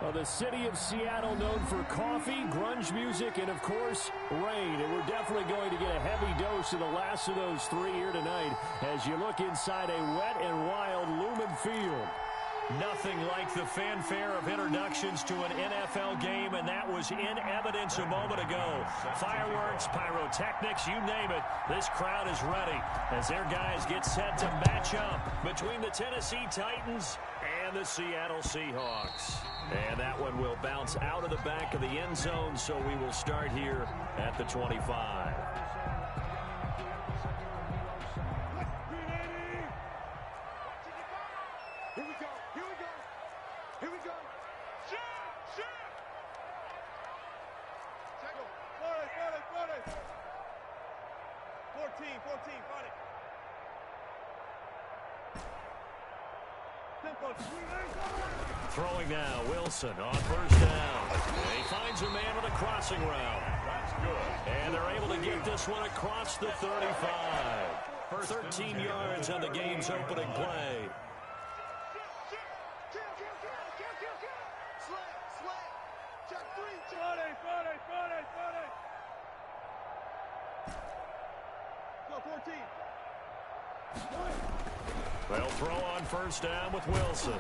Well, the city of Seattle known for coffee, grunge music, and, of course, rain. And we're definitely going to get a heavy dose of the last of those three here tonight as you look inside a wet and wild Lumen Field. Nothing like the fanfare of introductions to an NFL game, and that was in evidence a moment ago. Fireworks, pyrotechnics, you name it. This crowd is ready as their guys get set to match up between the Tennessee Titans and the Seattle Seahawks. And that one will bounce out of the back of the end zone, so we will start here at the 25. Throwing now, Wilson on first down. And he finds a man on a crossing route. That's good. And they're able to get this one across the 35. 13 yards on the game's opening play. They'll throw on first down with Wilson.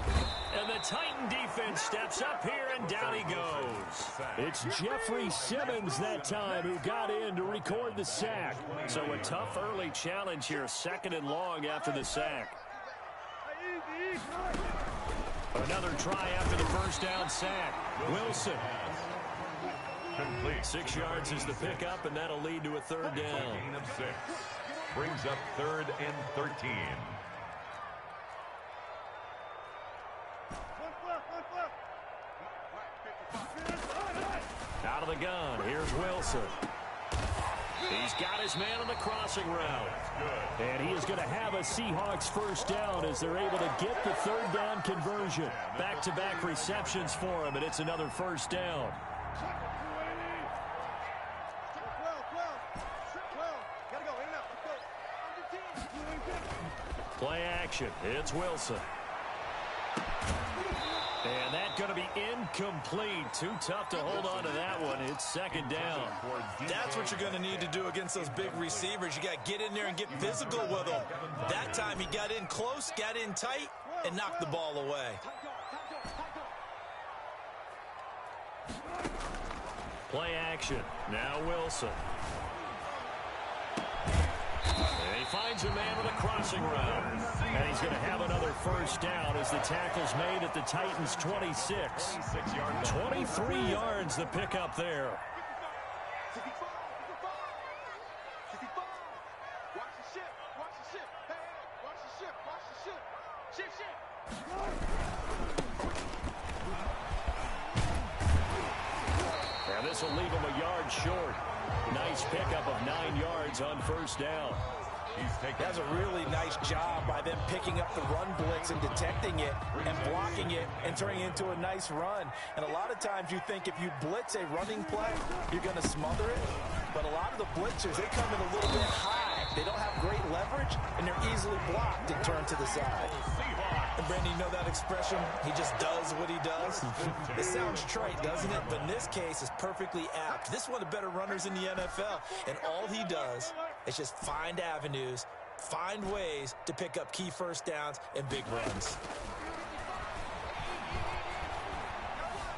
And the Titan defense steps up here, and down he goes. It's Jeffrey Simmons that time who got in to record the sack. So a tough early challenge here, 2nd and long after the sack. Another try after the first down sack. Wilson. 6 yards is the pickup, and that'll lead to a 3rd down. Gain of 6. Brings up 3rd and 13. Out of the gun, here's Wilson. He's got his man on the crossing route. And he is going to have a Seahawks first down as they're able to get the 3rd down conversion. Back-to-back receptions for him, and it's another first down. Play action. It's Wilson. And that's going to be incomplete. Too tough to hold on to that one. It's 2nd down. That's what you're going to need to do against those big receivers. You got to get in there and get physical with them. That time he got in close, got in tight, and knocked the ball away. Play action. Now Wilson. And he finds a man with a crossing route. And he's going to have another first down as the tackle's made at the Titans' 26. 23 yards the pickup there. And this will leave him a yard short. Nice pickup of 9 yards on first down. That's a really nice job by them picking up the run blitz and detecting it and blocking it and turning it into a nice run. And a lot of times you think if you blitz a running play, you're going to smother it. But a lot of the blitzers, they come in a little bit high. They don't have great leverage, and they're easily blocked and turned to the side. And Brandon, you know that expression? He just does what he does. It sounds trite, doesn't it? But in this case, it's perfectly apt. This is one of the better runners in the NFL, and all he does is just find avenues, find ways to pick up key first downs and big runs.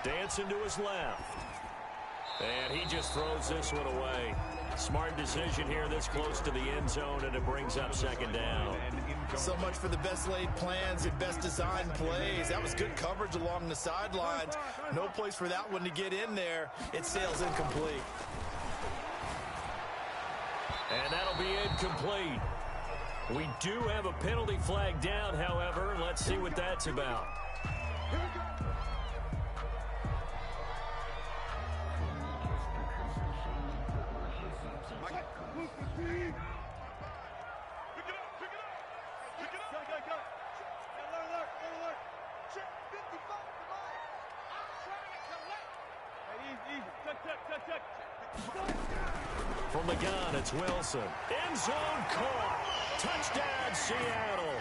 Dancing to his left. And he just throws this one away. Smart decision here this close to the end zone, and it brings up 2nd down. So much for the best laid plans and best designed plays. That was good coverage along the sidelines. No place for that one to get in there. It sails incomplete. And that'll be incomplete. We do have a penalty flag down, however. Let's see what that's about. From the gun, it's Wilson. End zone caught. Touchdown, Seattle.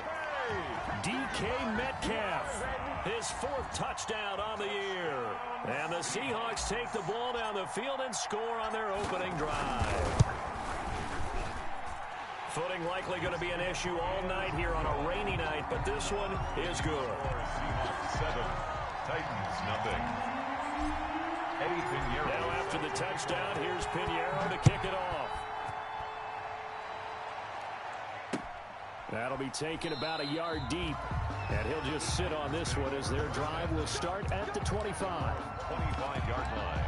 DK Metcalf, his 4th touchdown on the year. And the Seahawks take the ball down the field and score on their opening drive. Footing likely going to be an issue all night here on a rainy night, but this one is good. Seahawks 7, Titans nothing. Eddie Pinheiro. Now after the touchdown, here's Pinheiro to kick it off. That'll be taken about a yard deep, and he'll just sit on this one as their drive will start at the 25. 25-yard line.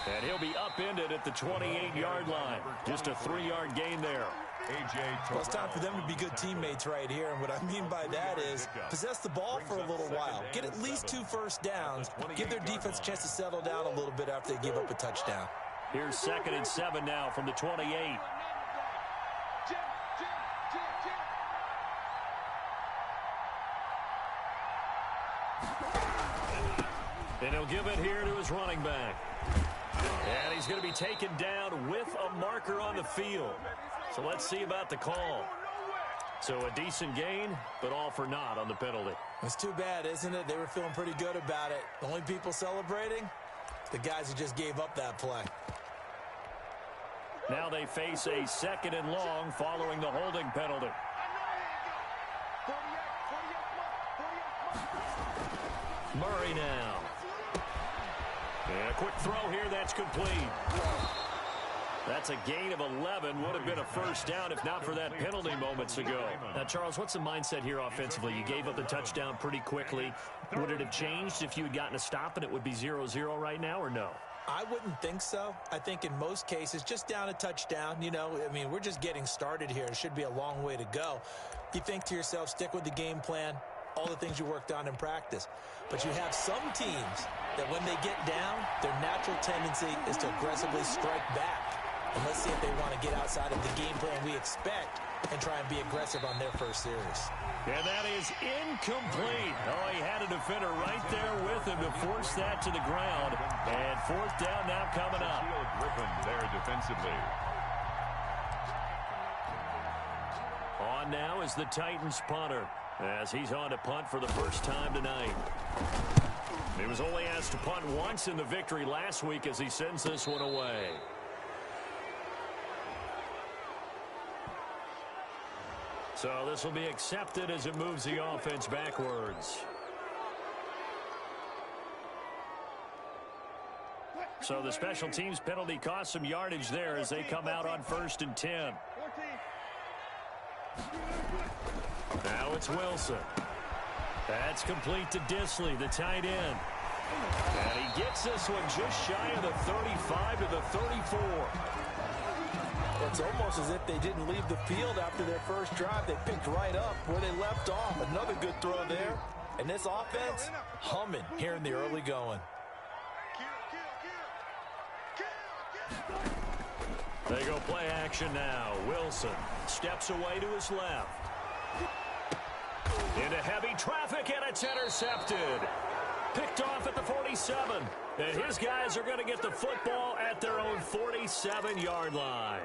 And he'll be upended at the 28-yard line. Just a 3-yard gain there. Well, it's time for them to be good teammates right here. And what I mean by that is possess the ball for a little while. Get at least 2 first downs. Give their defense a chance to settle down a little bit after they give up a touchdown. Here's 2nd and 7 now from the 28. And he'll give it here to his running back. And he's going to be taken down with a marker on the field. So let's see about the call. So a decent gain, but all for naught on the penalty. It's too bad, isn't it? They were feeling pretty good about it. The only people celebrating, the guys who just gave up that play. Now they face a 2nd and long following the holding penalty. Murray now. And a quick throw here, that's complete. That's a gain of 11. Would have been a first down if not for that penalty moments ago. Now, Charles, what's the mindset here offensively? You gave up the touchdown pretty quickly. Would it have changed if you had gotten a stop and it would be 0-0 right now, or no? I wouldn't think so. I think in most cases, just down a touchdown, you know, I mean, we're just getting started here. It should be a long way to go. You think to yourself, stick with the game plan, all the things you worked on in practice. But you have some teams that when they get down, their natural tendency is to aggressively strike back. And let's see if they want to get outside of the game plan we expect and try and be aggressive on their first series. And that is incomplete. Oh, he had a defender right there with him to force that to the ground. And 4th down now coming up. Griffin there defensively. On now is the Titans punter, as he's on to punt for the first time tonight. He was only asked to punt once in the victory last week as he sends this one away. So this will be accepted as it moves the offense backwards. So the special teams penalty cost some yardage there as they come out on 1st and 10. Now it's Wilson. That's complete to Disley, the tight end. And he gets this one just shy of the 35 to the 34. It's almost as if they didn't leave the field after their first drive. They picked right up where they left off. Another good throw there. And this offense, humming here in the early going. They go play action now. Wilson steps away to his left. Into heavy traffic, and it's intercepted. Picked off at the 47. And his guys are going to get the football at their own 47-yard line.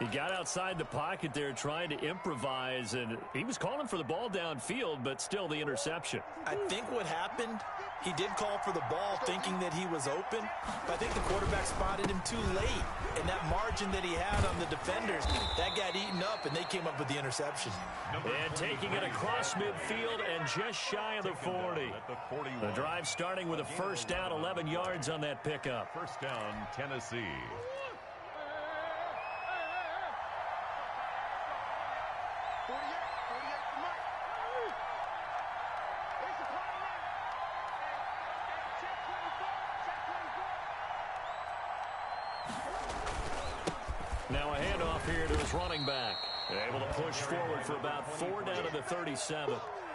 He got outside the pocket there trying to improvise, and he was calling for the ball downfield, but still the interception. I think what happened, he did call for the ball thinking that he was open, but I think the quarterback spotted him too late. And that margin that he had on the defenders, that got eaten up, and they came up with the interception. And taking it across midfield and just shy of the 40. The drive starting with a first down, 11 yards on that pickup. First down, Tennessee. Now a handoff here to his running back. Able to push forward for about 4 down to the 37.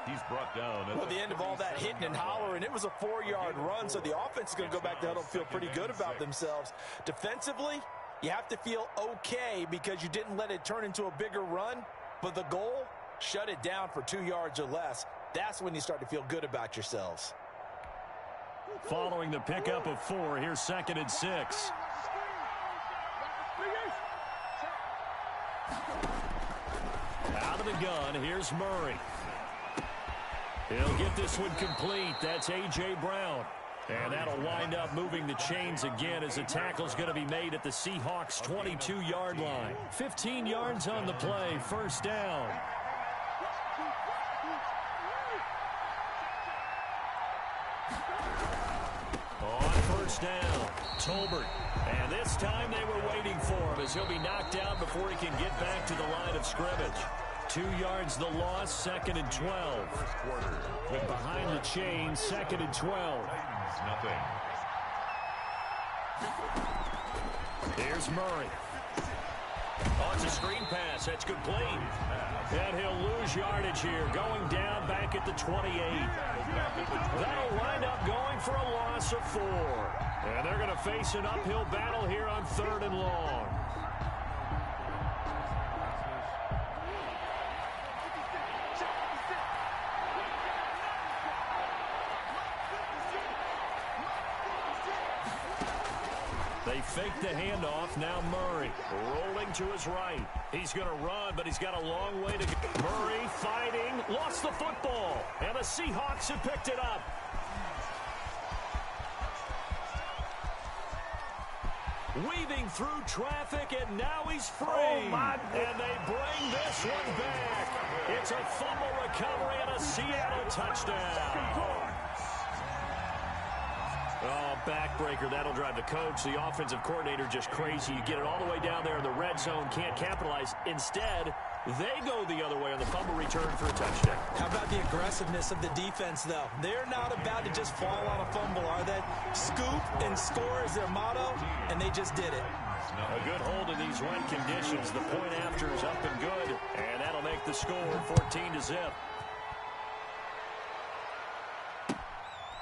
He's brought down. Well, at the end of all that hitting and hollering, it was a 4-yard run, so the offense is going to go back to huddle and feel pretty good about themselves. Defensively, you have to feel okay because you didn't let it turn into a bigger run, but the goal, shut it down for 2 yards or less. That's when you start to feel good about yourselves. Following the pickup of 4, here's 2nd and 6. Out of the gun, here's Murray. He'll get this one complete. That's A.J. Brown. And that'll wind up moving the chains again as the tackle's going to be made at the Seahawks' 22-yard line. 15 yards on the play, 1st down. On 1st down, Tolbert. And this time they were waiting for him as he'll be knocked down before he can get back to the line of scrimmage. 2 yards the loss, 2nd and 12. With behind the chains, 2nd and 12. Nothing. Here's Murray. Oh, it's a screen pass. That's complete. And he'll lose yardage here, going down back at the 28. That'll wind up going for a loss of 4. And they're going to face an uphill battle here on 3rd and long. They fake the handoff. Now Murray rolling to his right. He's going to run, but he's got a long way to go. Murray fighting. Lost the football. And the Seahawks have picked it up. Weaving through traffic, and now he's free. And they bring this one back. It's a fumble recovery and a Seattle touchdown. Oh, backbreaker. That'll drive the coach, the offensive coordinator, just crazy. You get it all the way down there in the red zone, can't capitalize. Instead, they go the other way on the fumble return for a touchdown. How about the aggressiveness of the defense, though? They're not about to just fall on a fumble, are they? Scoop and score is their motto, and they just did it. A good hold in these wet conditions. The point after is up and good, and that'll make the score 14-0.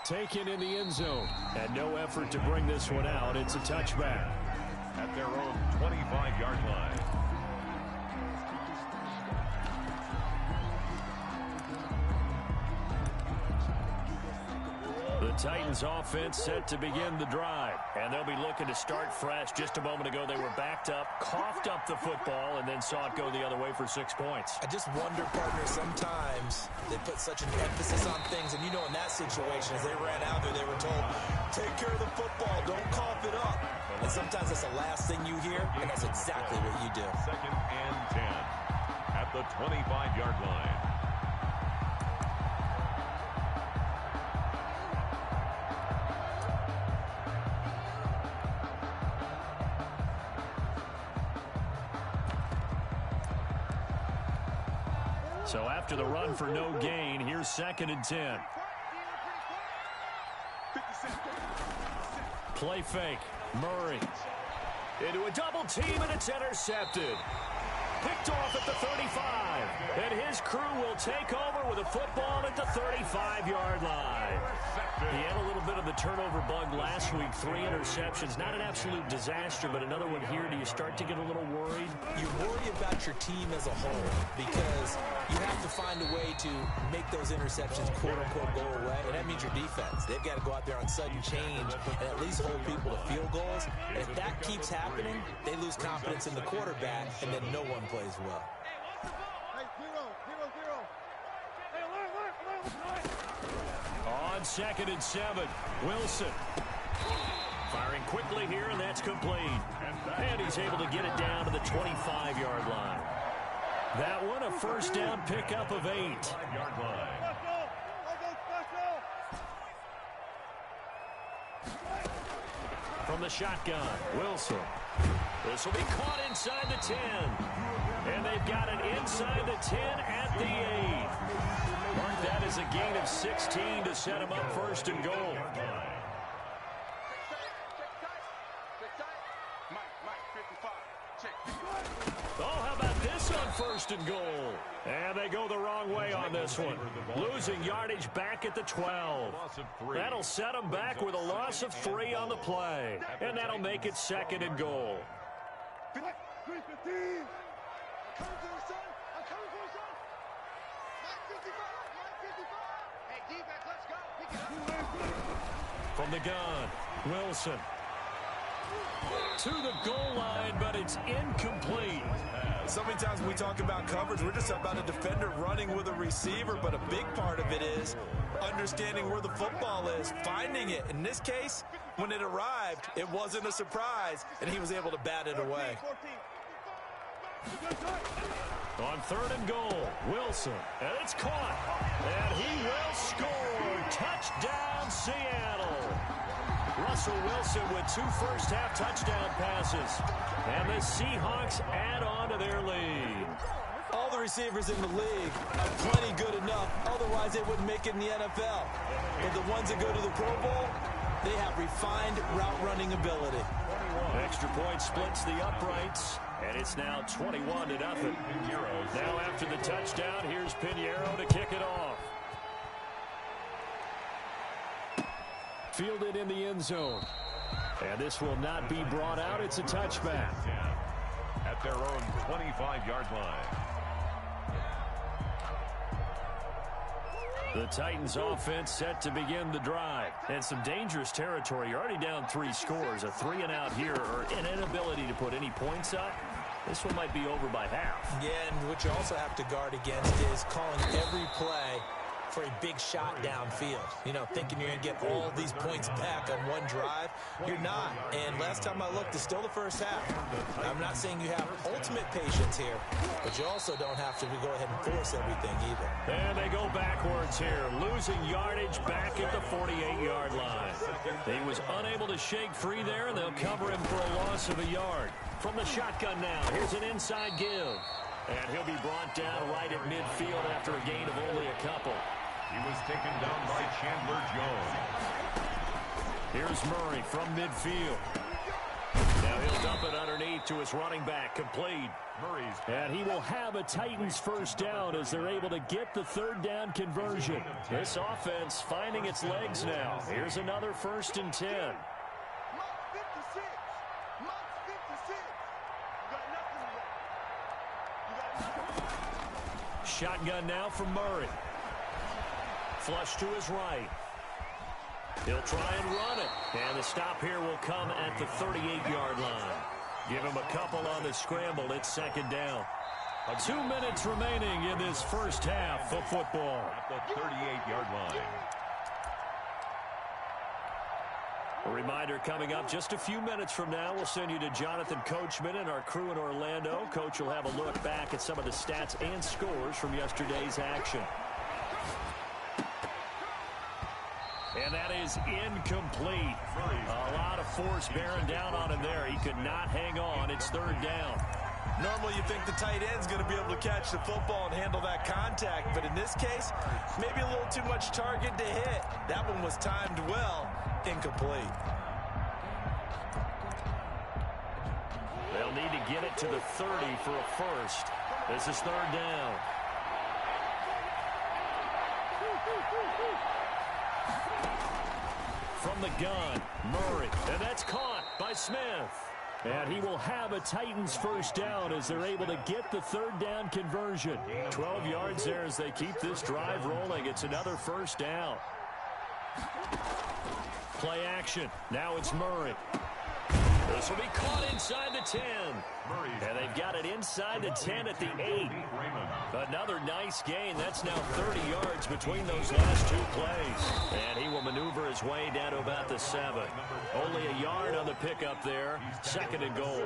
Taken in the end zone. And no effort to bring this one out. It's a touchback. At their own 25-yard line. The Titans offense set to begin the drive. And they'll be looking to start fresh. Just a moment ago, they were backed up, coughed up the football, and then saw it go the other way for 6 points. I just wonder, partner, sometimes they put such an emphasis on things. And you know, in that situation, as they ran out there, they were told, take care of the football, don't cough it up. And sometimes that's the last thing you hear, and that's exactly what you do. 2nd and 10 at the 25-yard line. So after the run for no gain, here's 2nd and 10. Play fake. Murray into a double team, and it's intercepted. Picked off at the 35. And his crew will take over with a football at the 35-yard line. He had a little bit of the turnover bug last week. 3 interceptions. Not an absolute disaster, but another one here. Do you start to get a little worried? You worry about your team as a whole because you have to find a way to make those interceptions, quote-unquote, go away. And that means your defense. They've got to go out there on sudden change and at least hold people to field goals. And if that keeps happening, they lose confidence in the quarterback, and then no one plays well. On 2nd and 7, Wilson. Firing quickly here, and that's complete. And he's able to get it down to the 25-yard line. That one, a 1st down pickup of 8. 5-yard line. From the shotgun, Wilson. This will be caught inside the 10. And they've got it inside the 10 at the 8. Mark that as a gain of 16 to set him up 1st and goal. Oh, how about this on 1st first and goal. And they go the wrong way on this one. Losing yardage back at the 12. That'll set them back with a loss of 3 on the play. And that'll make it second and goal. From the gun, Wilson. To the goal line, but it's incomplete. So many times when we talk about coverage, we're just about a defender running with a receiver, but a big part of it is understanding where the football is, finding it. In this case, when it arrived, it wasn't a surprise, and he was able to bat it away. On third and goal, Wilson, and it's caught, and he will score. Touchdown, Seattle. Russell Wilson with 2 first-half touchdown passes, and the Seahawks add on to their lead. All the receivers in the league are plenty good enough, otherwise they wouldn't make it in the NFL. But the ones that go to the Pro Bowl, they have refined route-running ability. Extra point splits the uprights, and it's now 21-0. Now after the touchdown, here's Pinheiro to kick it off. Fielded in the end zone. And this will not be brought out. It's a touchback. At their own 25-yard line. The Titans offense set to begin the drive. And some dangerous territory. You're already down 3 scores. A 3-and-out here, or an inability to put any points up. This one might be over by half. Yeah, and what you also have to guard against is calling every play for a big shot downfield. You know, thinking you're going to get all these points back on one drive. You're not. And last time I looked, it's still the first half. I'm not saying you have ultimate patience here, but you also don't have to go ahead and force everything either. And they go backwards here, losing yardage back at the 48-yard line. He was unable to shake free there, and they'll cover him for a loss of a yard. From the shotgun now, here's an inside give. And he'll be brought down right at midfield after a gain of only a couple. He was taken down by Chandler Jones. Here's Murray from midfield. Now he'll dump it underneath to his running back, complete. And he will have a Titans first down as they're able to get the third down conversion. This offense finding its legs now. Here's another 1st and 10. Shotgun now from Murray. Flush to his right. He'll try and run it. And the stop here will come at the 38-yard line. Give him a couple on the scramble. It's 2nd down. 2 minutes remaining in this first half of football. At the 38-yard line. A reminder coming up just a few minutes from now. We'll send you to Jonathan Coachman and our crew in Orlando. Coach will have a look back at some of the stats and scores from yesterday's action. And that is incomplete. A lot of force bearing down on him there. He could not hang on. It's 3rd down. Normally you think the tight end's going to be able to catch the football and handle that contact, but in this case, maybe a little too much target to hit. That one was timed well, incomplete. They'll need to get it to the 30 for a first. This is 3rd down. From the gun, Murray, and that's caught by Smith. And he will have a Titans first down as they're able to get the 3rd down conversion. 12 yards there as they keep this drive rolling. It's another 1st down. Play action. Now it's Murray. This will be caught inside the 10. And they've got it inside the 10 at the 8. Another nice gain. That's now 30 yards between those last 2 plays. And he will maneuver his way down to about the 7. Only a yard on the pickup there. 2nd and goal.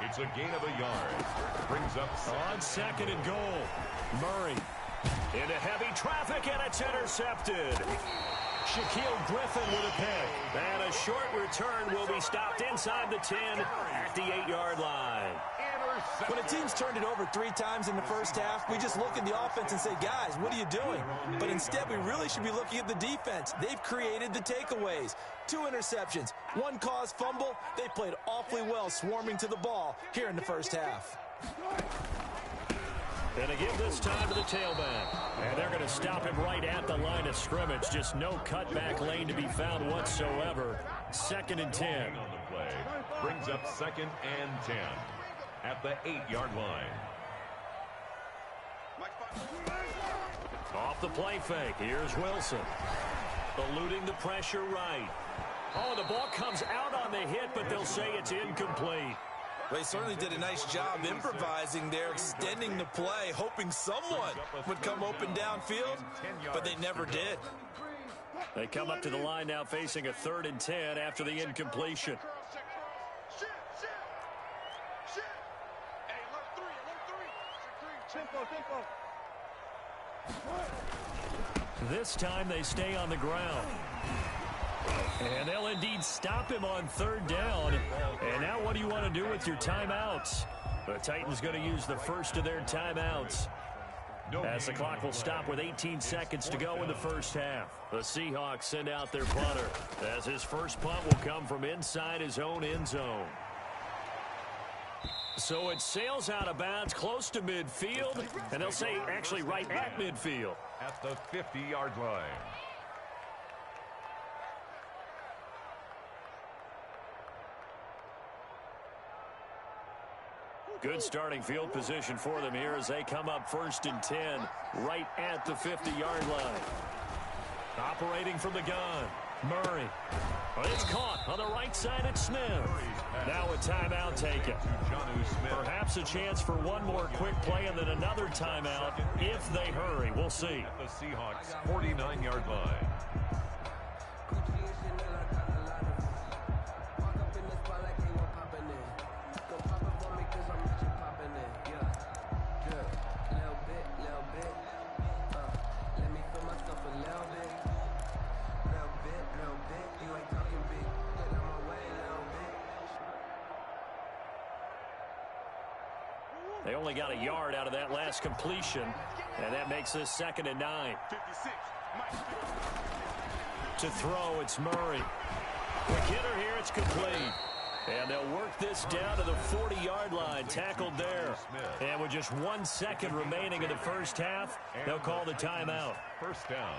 It's a gain of a yard. Brings up on 2nd and goal. Murray into heavy traffic, and it's intercepted. Shaquille Griffin with a pick. And a short return will be stopped inside the 10 at the 8-yard line. When a team's turned it over 3 times in the first half, we just look at the offense and say, guys, what are you doing? But instead, we really should be looking at the defense. They've created the takeaways. 2 interceptions, 1 caused fumble. They played awfully well swarming to the ball here in the first half. And to give this time to the tailback. And they're going to stop him right at the line of scrimmage. Just no cutback lane to be found whatsoever. 2nd and 10. On the play. Brings up 2nd and 10 at the 8-yard line. Off the play fake. Here's Wilson. Eluding the pressure right. Oh, the ball comes out on the hit, but they'll say it's incomplete. They certainly did a nice job improvising there, extending the play, hoping someone would come open downfield, but they never did. They come up to the line now facing a 3rd and 10 after the incompletion. This time they stay on the ground. And they'll indeed stop him on 3rd down. And now what do you want to do with your timeouts? The Titans going to use the first of their timeouts, as the clock will stop with 18 seconds to go in the first half. The Seahawks send out their punter, as his first punt will come from inside his own end zone. So it sails out of bounds close to midfield, and they'll say actually right at midfield. At the 50-yard line. Good starting field position for them here as they come up 1st and 10 right at the 50-yard line. Operating from the gun, Murray. But it's caught on the right side at Smith. Now a timeout taken. Perhaps a chance for one more quick play and then another timeout if they hurry. We'll see. At the Seahawks 49-yard line. They only got a yard out of that last completion, and that makes this 2nd and 9. To throw, it's Murray. The kidder here, it's complete. And they'll work this down to the 40-yard line, tackled there. And with just 1 second remaining in the first half, they'll call the timeout. First down.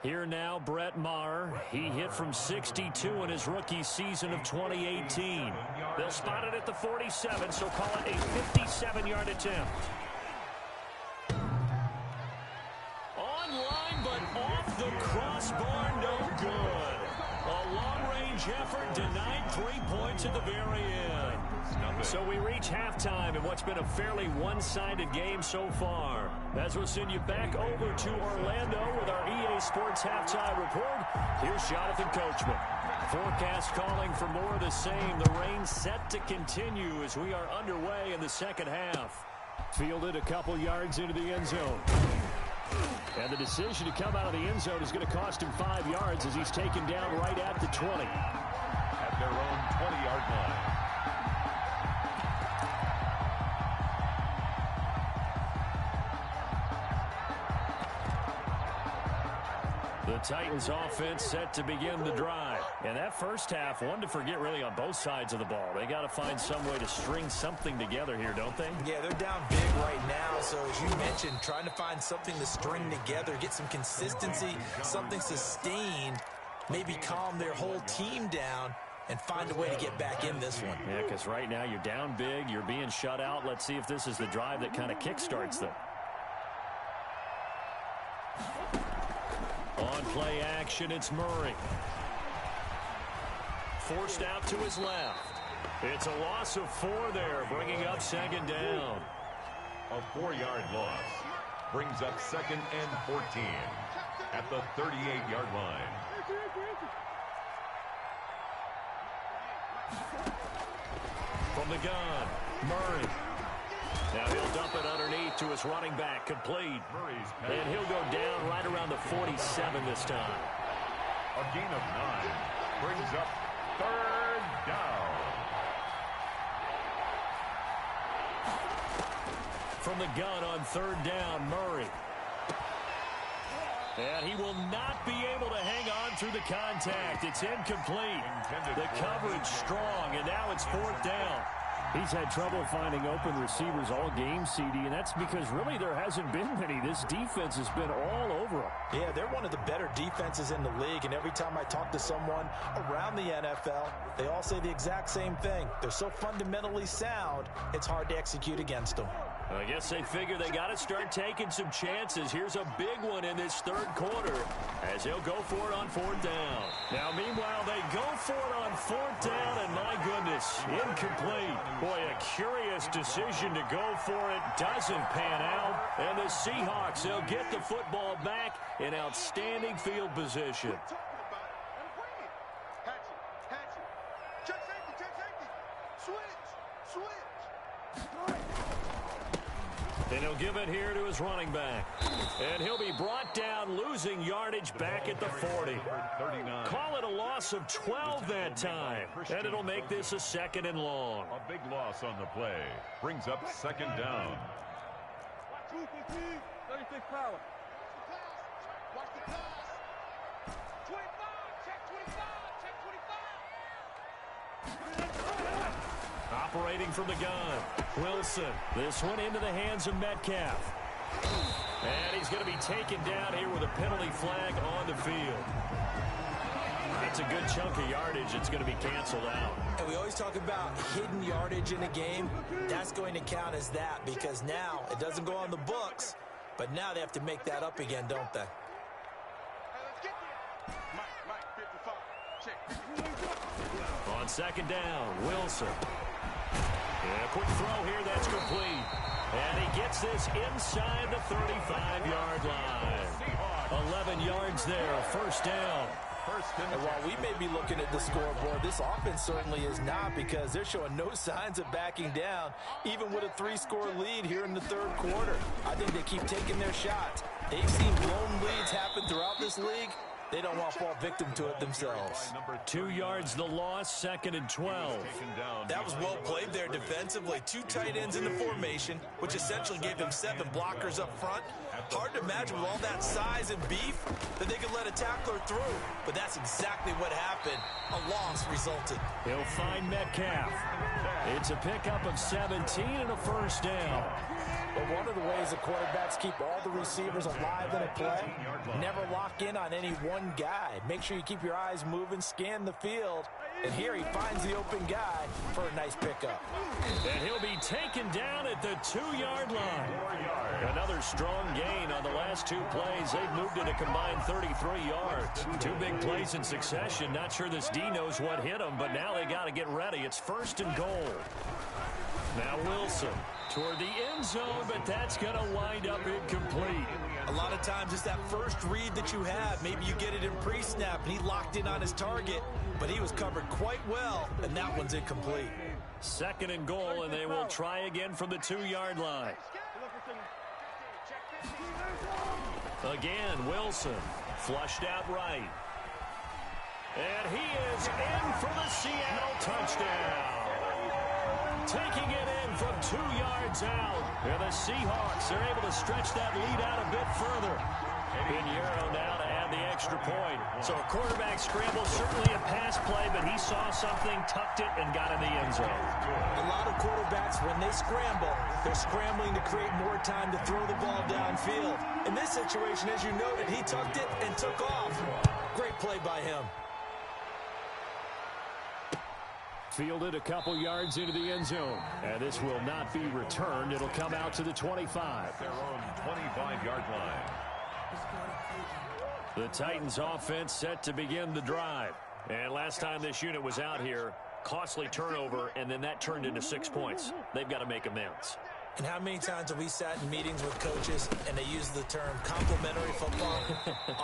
Here now, Brett Maher. He hit from 62 in his rookie season of 2018. They'll spot it at the 47, so call it a 57-yard attempt. Online, but off the crossbar, no good. A long-range effort denied 3 points at the very end. So we reach halftime in what's been a fairly one-sided game so far. As we'll send you back over to Orlando with our EA Sports Halftime Report, here's Jonathan Coachman. Forecast calling for more of the same. The rain set to continue as we are underway in the second half. Fielded a couple yards into the end zone. And the decision to come out of the end zone is going to cost him 5 yards as he's taken down right at the 20. At their own 20-yard line. The Titans offense set to begin the drive. And that first half, one to forget really on both sides of the ball. They got to find some way to string something together here, don't they? Yeah, they're down big right now. So as you mentioned, trying to find something to string together, get some consistency, something sustained, maybe calm their whole team down and find a way to get back in this one. Yeah, because right now you're down big, you're being shut out. Let's see if this is the drive that kind of kickstarts them. On play action, it's Murray. Forced out to his left. It's a loss of 4 there, bringing up 2nd down. A 4-yard loss brings up 2nd and 14 at the 38-yard line. From the gun, Murray. Now he'll dump it underneath to his running back, complete. And he'll go down right around the 47 this time. A gain of 9 brings up 3rd down. From the gun on 3rd down, Murray. And he will not be able to hang on through the contact. It's incomplete. The coverage strong, and now it's 4th down. He's had trouble finding open receivers all game, CD, and that's because really there hasn't been many. This defense has been all over him. Yeah, they're one of the better defenses in the league, and every time I talk to someone around the NFL, they all say the exact same thing. They're so fundamentally sound, it's hard to execute against them. I guess they figure they got to start taking some chances. Here's a big one in this 3rd quarter as they'll go for it on 4th down. Now, meanwhile, they go for it on 4th down, and my goodness, incomplete. Boy, a curious decision to go for it. Doesn't pan out. And the Seahawks, they'll get the football back in outstanding field position. And he'll give it here to his running back. And he'll be brought down, losing yardage back at the 40. Call it a loss of 12 that time. And it'll make this a 2nd and long. A big loss on the play. Brings up 2nd down. 36 power. Watch the pass. 25. Check 25. Check 25. Operating from the gun. Wilson. This one into the hands of Metcalf. And he's going to be taken down here with a penalty flag on the field. That's a good chunk of yardage. It's going to be canceled out. And we always talk about hidden yardage in a game. That's going to count as that because now it doesn't go on the books, but now they have to make that up again, don't they? On 2nd down, Wilson. Yeah, quick throw here, that's complete. And he gets this inside the 35-yard line. 11 yards there, 1st down. And while we may be looking at the scoreboard, this offense certainly is not because they're showing no signs of backing down, even with a 3-score lead here in the 3rd quarter. I think they keep taking their shots. They've seen blown leads happen throughout this league. They don't want to fall victim to it themselves. 2 yards the loss, 2nd and 12. That was well played there defensively. 2 tight ends in the formation, which essentially gave them 7 blockers up front. Hard to imagine with all that size and beef that they could let a tackler through. But that's exactly what happened. A loss resulted. He'll find Metcalf. It's a pickup of 17 and a 1st down. But one of the ways the quarterbacks keep all the receivers alive in a play, never lock in on any one guy. Make sure you keep your eyes moving, scan the field. And here he finds the open guy for a nice pickup. And he'll be taken down at the 2-yard line. Another strong gain on the last 2 plays. They've moved it a combined 33 yards. 2 big plays in succession. Not sure this D knows what hit him, but now they got to get ready. It's 1st and goal. Now Wilson toward the end zone, but that's going to wind up incomplete. A lot of times it's that first read that you have. Maybe you get it in pre-snap, and he locked in on his target, but he was covered quite well, and that one's incomplete. 2nd and goal, and they will try again from the 2-yard line. Again, Wilson flushed out right. And he is in for the Seattle touchdown. Taking it in from 2 yards out. And the Seahawks are able to stretch that lead out a bit further. Pinheiro now to add the extra point. So a quarterback scramble, certainly a pass play, but he saw something, tucked it, and got in the end zone. A lot of quarterbacks, when they scramble, they're scrambling to create more time to throw the ball downfield. In this situation, as you noted, he tucked it and took off. Great play by him. Fielded a couple yards into the end zone. And this will not be returned. It'll come out to the 25. Their own 25-yard line. The Titans offense set to begin the drive. And last time this unit was out here, costly turnover, and then that turned into 6 points. They've got to make amends. And how many times have we sat in meetings with coaches and they use the term complementary football?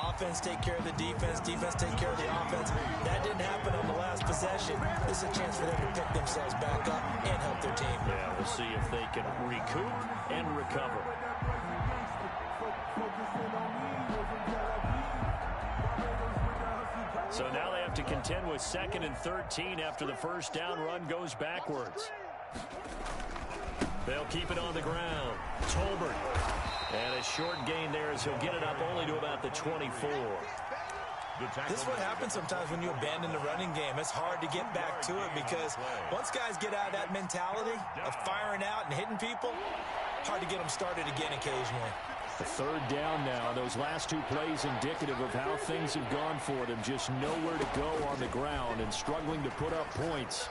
Offense take care of the defense, defense take care of the offense. That didn't happen on the last possession. This is a chance for them to pick themselves back up and help their team. Yeah, we'll see if they can recoup and recover. So now they have to contend with 2nd and 13 after the first down run goes backwards. They'll keep it on the ground. Tolbert. And a short gain there as he'll get it up only to about the 24. This is what happens sometimes when you abandon the running game. It's hard to get back to it because once guys get out of that mentality of firing out and hitting people, hard to get them started again occasionally. The third down now. Those last two plays indicative of how things have gone for them. Just nowhere to go on the ground and struggling to put up points.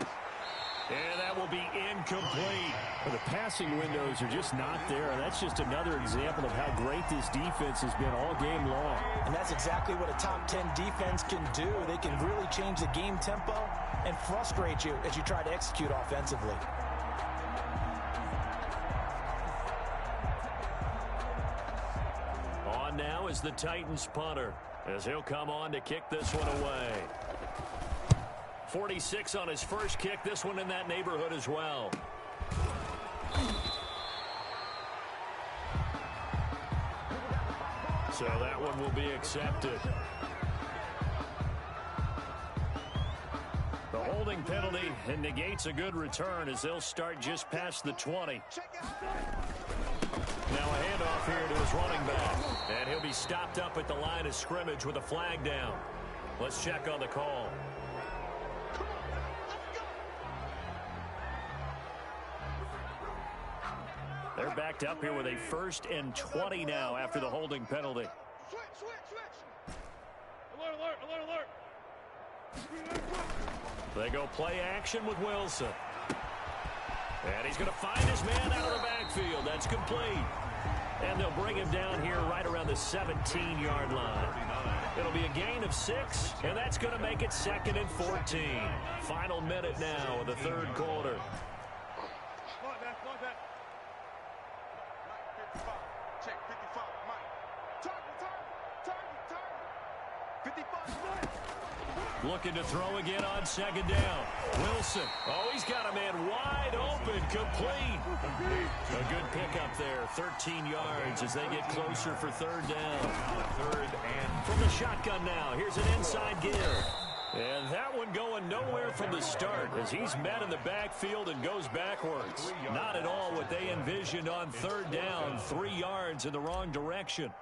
And that will be incomplete. Well, the passing windows are just not there. And that's just another example of how great this defense has been all game long. And that's exactly what a top 10 defense can do. They can really change the game tempo and frustrate you as you try to execute offensively. On now is the Titans punter as he'll come on to kick this one away. 46 on his first kick. This one in that neighborhood as well. So that one will be accepted. The holding penalty and negates a good return as they'll start just past the 20. Now a handoff here to his running back. And he'll be stopped up at the line of scrimmage with a flag down. Let's check on the call. They're backed up here with a 1st and 20 now after the holding penalty. Switch. Alert, alert, alert, alert. They go play action with Wilson. And he's going to find his man out of the backfield. That's complete. And they'll bring him down here right around the 17-yard line. It'll be a gain of 6, and that's going to make it 2nd and 14. Final minute now of the third quarter. Slide back. Check 55, Mike. Target. 55. Looking to throw again on 2nd down. Wilson. Oh, he's got a man wide open. Complete. A good pickup there. 13 yards as they get closer for 3rd down. 3rd and from the shotgun now. Here's an inside give. And that one going nowhere from the start as he's met in the backfield and goes backwards. Not at all what they envisioned on 3rd down. 3 yards in the wrong direction.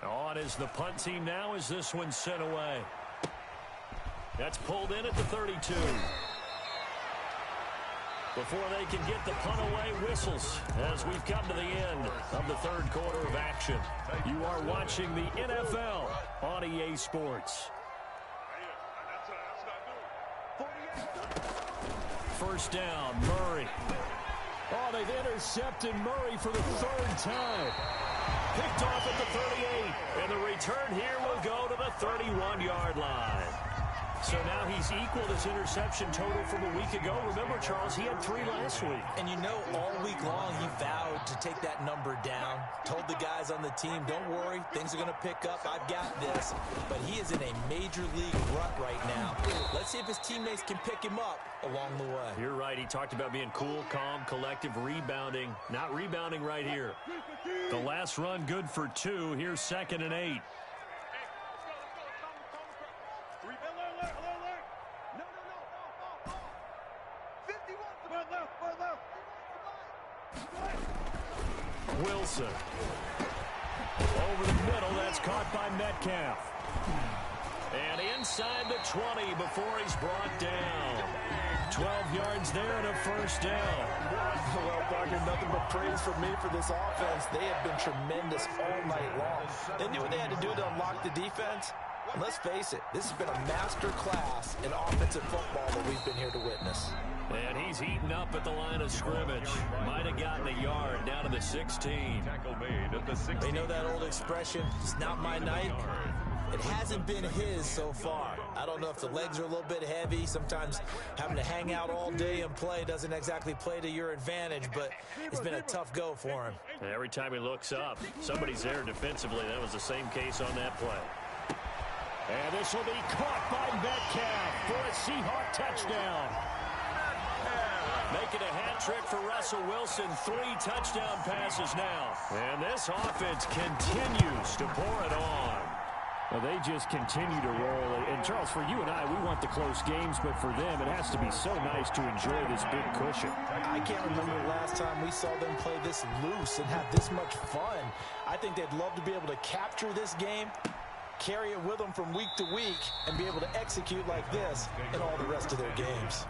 On is the punt team now as this one's sent away. That's pulled in at the 32. Before they can get the punt away, whistles as we've come to the end of the third quarter of action. You are watching the NFL on EA Sports. 1st down, Murray. Oh, they've intercepted Murray for the 3rd time. Picked off at the 38, and the return here will go to the 31-yard line. So now he's equaled his interception total from a week ago. Remember, Charles, he had 3 last week. And you know, all week long he vowed to take that number down. Told the guys on the team, don't worry, things are going to pick up. I've got this. But he is in a major league rut right now. Let's see if his teammates can pick him up along the way. You're right. He talked about being cool, calm, collective, rebounding. Not rebounding right here. The last run good for 2. Here's 2nd and 8. Wilson. Over the middle, that's caught by Metcalf. And inside the 20 before he's brought down. 12 yards there and a 1st down. Well, Parker, nothing but praise from me for this offense. They have been tremendous all night long. They knew what they had to do to unlock the defense. And let's face it, this has been a master class in offensive football that we've been here to witness. And he's heating up at the line of scrimmage. Might have gotten a yard down to the 16. Tackle made at the 16. They know that old expression, it's not my night. It hasn't been his so far. I don't know if the legs are a little bit heavy. Sometimes having to hang out all day and play doesn't exactly play to your advantage, but it's been a tough go for him. And every time he looks up, somebody's there defensively. That was the same case on that play. And this will be caught by Metcalf for a Seahawk touchdown. Making a hat trick for Russell Wilson. 3 touchdown passes now. And this offense continues to pour it on. Well, they just continue to roll. And, Charles, for you and I, we want the close games, but for them, it has to be so nice to enjoy this big cushion. I can't remember the last time we saw them play this loose and have this much fun. I think they'd love to be able to capture this game, carry it with them from week to week, and be able to execute like this in all the rest of their games.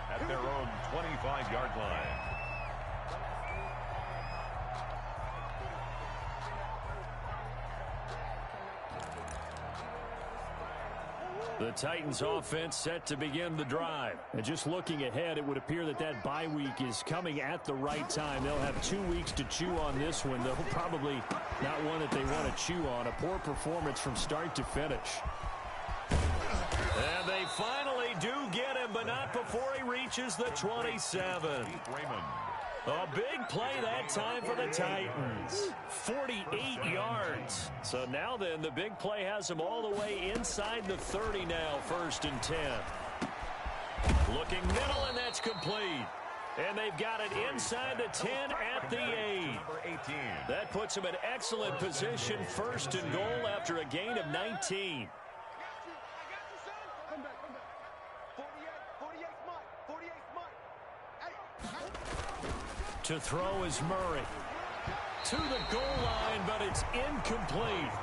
At their own 25-yard line. The Titans offense set to begin the drive. And just looking ahead, it would appear that that bye week is coming at the right time. They'll have 2 weeks to chew on this one. They'll probably not one that they want to chew on. A poor performance from start to finish. And they finally do get him, but not before he reaches the 27. Raymond. A big play that time for the Titans. 48 yards. So now then, the big play has them all the way inside the 30 now, 1st and 10. Looking middle, and that's complete. And they've got it inside the 10 at the 8. Number 18. That puts them in excellent position, 1st and goal after a gain of 19. To throw is Murray. To the goal line, but it's incomplete.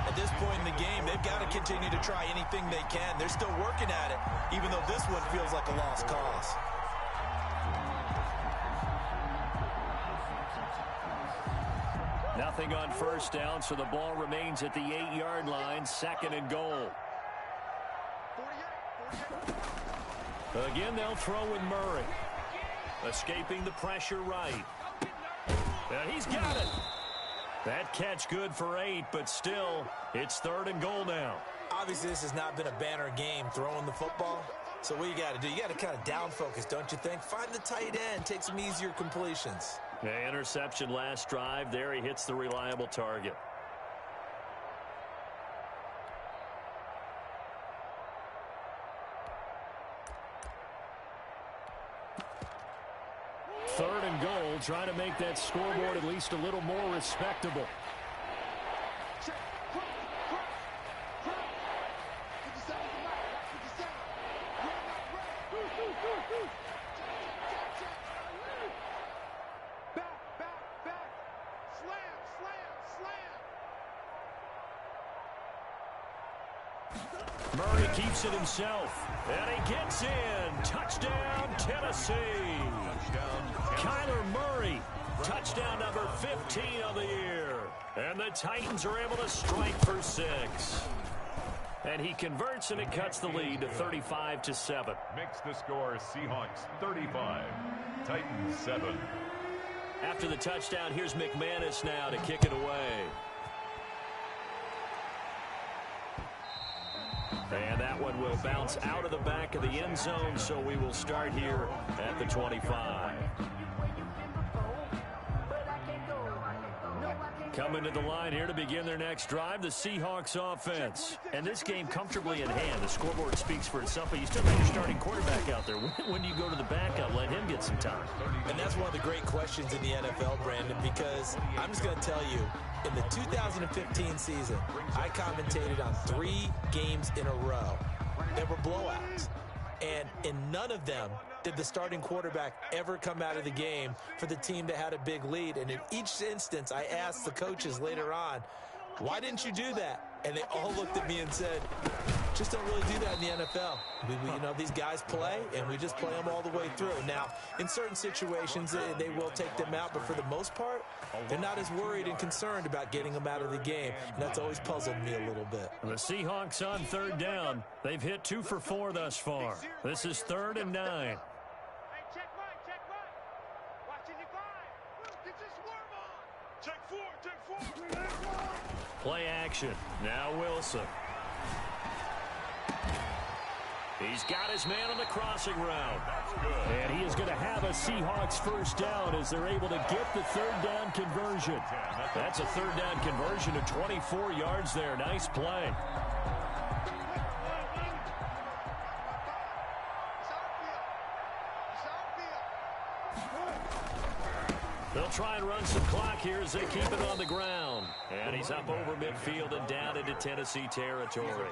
At this point in the game, they've got to continue to try anything they can. They're still working at it, even though this one feels like a lost cause. Nothing on 1st down, so the ball remains at the 8-yard line, 2nd and goal. Again, they'll throw with Murray. Escaping the pressure right. And he's got it. That catch good for 8, but still, it's 3rd and goal now. Obviously, this has not been a banner game throwing the football. So what you got to do, you got to kind of down focus, don't you think? Find the tight end, take some easier completions. Yeah, interception last drive. There he hits the reliable target. Third and goal, trying to make that scoreboard at least a little more respectable. Murray keeps it himself, and he gets in. Touchdown, Tennessee. Kyler Murray, touchdown number 15 of the year. And the Titans are able to strike for 6. And he converts, and it cuts the lead to 35-7. Makes the score Seahawks 35, Titans 7. After the touchdown, here's McManus now to kick it away. And that one will bounce out of the back of the end zone, so we will start here at the 25. Coming to the line here to begin their next drive, the Seahawks offense. And this game comfortably in hand. The scoreboard speaks for itself, but you still have your starting quarterback out there. When do you go to the backup? Let him get some time. And that's one of the great questions in the NFL, Brandon, because I'm just going to tell you, in the 2015 season, I commentated on 3 games in a row. They were blowouts. And in none of them did the starting quarterback ever come out of the game for the team that had a big lead. And in each instance, I asked the coaches later on, why didn't you do that? And they all looked at me and said, just don't really do that in the NFL. You know, these guys play, and we just play them all the way through. Now, in certain situations, they will take them out, but for the most part, they're not as worried and concerned about getting them out of the game, and that's always puzzled me a little bit. The Seahawks on 3rd down. They've hit 2 for 4 thus far. This is 3rd and 9. Hey, check right. Watching your guy. Get your swerve on. Check 4. Play action. Now Wilson. He's got his man on the crossing route. And he is going to have a Seahawks 1st down as they're able to get the 3rd down conversion. That's a 3rd down conversion of 24 yards there. Nice play. They'll try and run some clock here as they keep it on the ground. And he's up over midfield and down into Tennessee territory.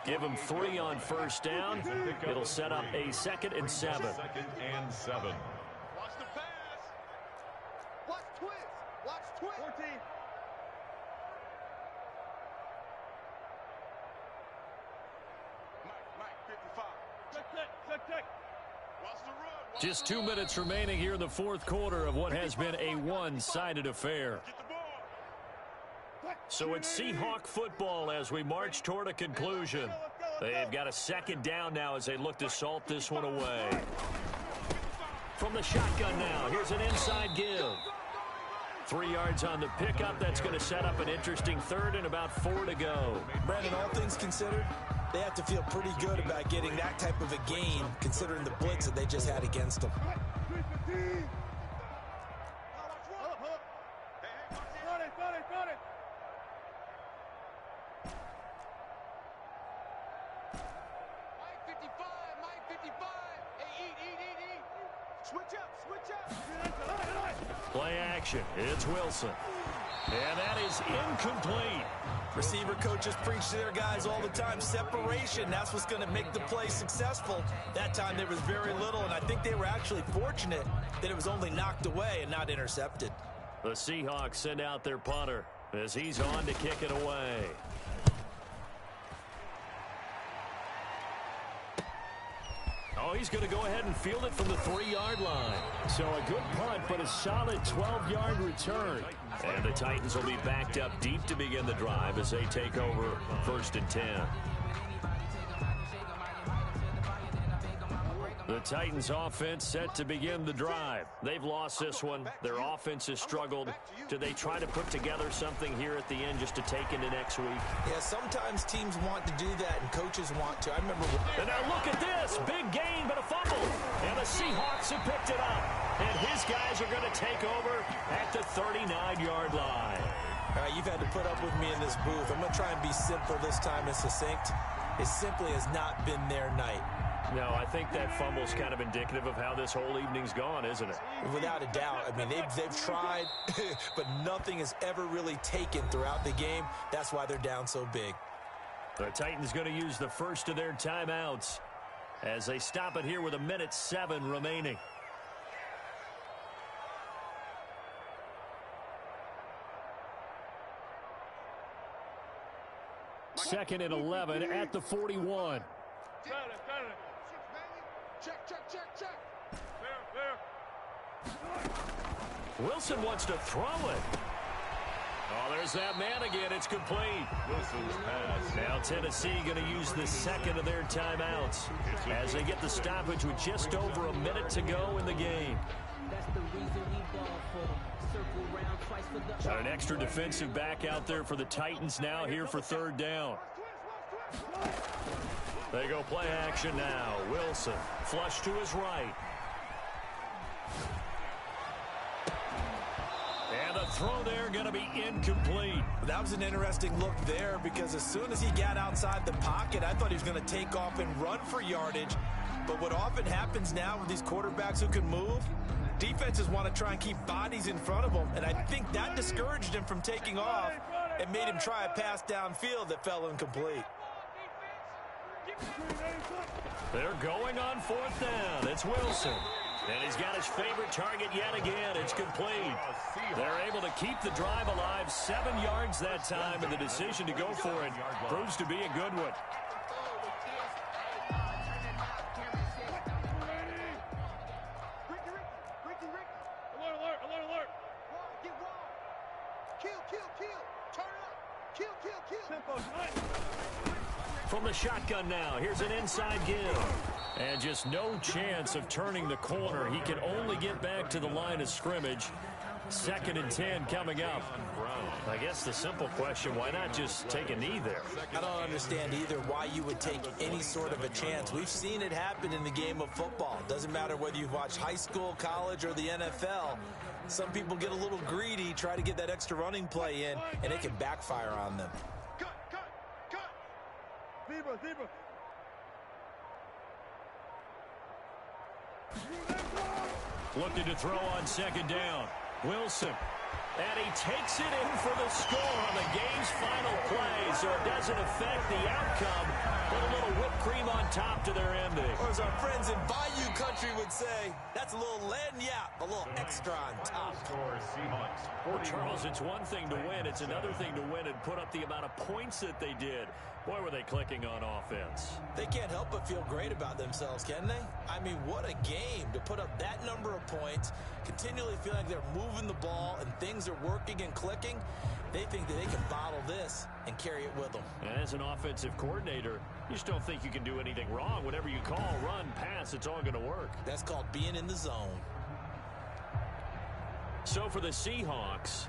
Give him 3 on first down. It'll set up a 2nd and 7. Second and 7. Watch the pass. Watch twist. Watch twist. 14. Mike, 55. Check. Watch the run. Just 2 minutes remaining here in the 4th quarter of what has been a one-sided affair. Get the ball. So it's Seahawk football as we march toward a conclusion. They've got a 2nd down now as they look to salt this one away. From the shotgun now, here's an inside give. 3 yards on the pickup. That's going to set up an interesting 3rd and about 4 to go. Brandon, all things considered, they have to feel pretty good about getting that type of a gain, considering the blitz that they just had against them. Mike 55. Hey, eat. Switch up. Play action. It's Wilson. And that is incomplete. Receiver coaches preach to their guys all the time. Separation, that's what's going to make the play successful. That time there was very little, and I think they were actually fortunate that it was only knocked away and not intercepted. The Seahawks send out their punter as he's on to kick it away. Oh, he's going to go ahead and field it from the 3-yard line. So a good punt, but a solid 12-yard return. And the Titans will be backed up deep to begin the drive as they take over 1st and 10. The Titans offense set to begin the drive. They've lost this one. Their offense has struggled. Do they try to put together something here at the end just to take into next week? Yeah, sometimes teams want to do that and coaches want to. I remember. And now look at this. Big gain, but a fumble. And the Seahawks have picked it up. And his guys are going to take over at the 39-yard line. All right, you've had to put up with me in this booth. I'm going to try and be simple this time and succinct. It simply has not been their night. No, I think that fumble's kind of indicative of how this whole evening's gone, isn't it? Without a doubt. I mean, they've tried, but nothing has ever really taken throughout the game. That's why they're down so big. The Titans going to use the first of their timeouts as they stop it here with 1:07 remaining. Second and 11 at the 41. Check. Wilson wants to throw it. Oh, there's that man again. It's complete. Wilson's pass. Now Tennessee going to use the second of their timeouts as they get the stoppage with just over a minute to go in the game. Got an extra defensive back out there for the Titans now here for 3rd down. They go play action now. Wilson, flush to his right. And the throw there going to be incomplete. That was an interesting look there because as soon as he got outside the pocket, I thought he was going to take off and run for yardage. But what often happens now with these quarterbacks who can move, defenses want to try and keep bodies in front of them. And I think that discouraged him from taking off and made him try a pass downfield that fell incomplete. They're going on 4th down. It's Wilson. And he's got his favorite target yet again. It's complete. They're able to keep the drive alive. 7 yards that time, and the decision to go for it proves to be a good one. Alert. Get wrong. Kill. Turn up. Kill. From the shotgun now, here's an inside give. And just no chance of turning the corner. He can only get back to the line of scrimmage. 2nd and 10 coming up. I guess the simple question, why not just take a knee there? I don't understand either why you would take any sort of a chance. We've seen it happen in the game of football. Doesn't matter whether you've watched high school, college, or the NFL. Some people get a little greedy, try to get that extra running play in, and it can backfire on them. Cut. Zebra. Looking to throw on second down. Wilson. And he takes it in for the score on the game's final play, so it doesn't affect the outcome. Put a little whipped cream on top to their ending. Or as our friends in Bayou Country would say, that's a little lagniappe, a little extra on top. Well, Charles, it's one thing to win. It's another thing to win and put up the amount of points that they did. Boy, were they clicking on offense. They can't help but feel great about themselves, can they? I mean, what a game to put up that number of points, continually feel like they're moving the ball and things are working and clicking. They think that they can bottle this and carry it with them. And as an offensive coordinator, you just don't think you can do anything wrong. Whatever you call, run, pass, it's all going to work. That's called being in the zone. So for the Seahawks,